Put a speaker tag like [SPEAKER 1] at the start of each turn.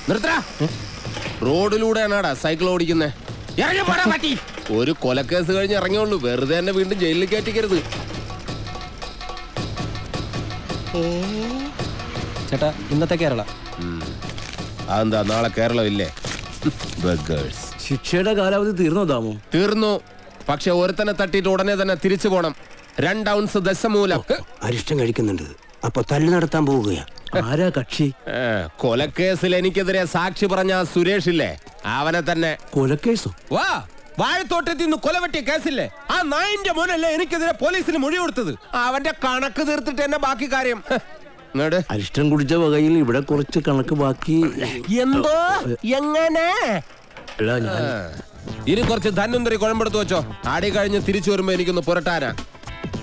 [SPEAKER 1] നിർത്തടാ. റോഡിലൂടെയാണാടാ സൈക്കിൾ ഓടിക്കുന്നേ. ഒരു കൊലക്കേസ് കഴിഞ്ഞ് ഇറങ്ങിയുള്ളൂ, വെറുതെ എന്നെ വീണ്ടും ജയിലിൽ കയറ്റിക്കരുത്.
[SPEAKER 2] ചേട്ടാ ഇന്നത്തെ കേരള.
[SPEAKER 1] അതെന്താ നാളെ കേരളം ഇല്ലേ?
[SPEAKER 3] ശിക്ഷയുടെ കാലാവധി തീർന്നോ ദാമു?
[SPEAKER 1] തീർന്നു. പക്ഷെ ഒരുത്തനെ തട്ടിയിട്ട് ഉടനെ തന്നെ തിരിച്ചു പോണം. 2 ഔൺസ് ദശമൂലം.
[SPEAKER 3] അരിഷ്ടം കഴിക്കുന്നുണ്ട്. അപ്പൊ തല്ലു നടത്താൻ പോവുകയാ. ആരാ കക്ഷി?
[SPEAKER 1] കൊലക്കേസിൽ എനിക്കെതിരെ സാക്ഷി പറഞ്ഞ സുരേഷ് ഇല്ലേ, അവനെ തന്നെ.
[SPEAKER 3] കൊലക്കേസോ?
[SPEAKER 1] വാ, വാഴത്തോട്ടത്തിൽ നിന്ന് കൊലവെട്ടിയ കേസില്ലേ, ആ നായിന്റെ മോനല്ലേ എനിക്കെതിരെ പോലീസിന് മൊഴി കൊടുത്തത്. അവന്റെ കണക്ക് തീർത്തിട്ട് എന്നെ ബാക്കി കാര്യം.
[SPEAKER 3] അരിഷ്ടം കുടിച്ച വകയിൽ ഇവിടെ കുറച്ച് കണക്ക് ബാക്കി.
[SPEAKER 1] എന്തോ എങ്ങനെ?
[SPEAKER 3] അല്ല,
[SPEAKER 1] ഇനി കുറച്ച് ധന്വന്തരി കുഴമ്പെടുത്ത് വെച്ചോ. ആടി കഴിഞ്ഞ് തിരിച്ചു വരുമ്പോ എനിക്കൊന്ന് പുരട്ടാനാ.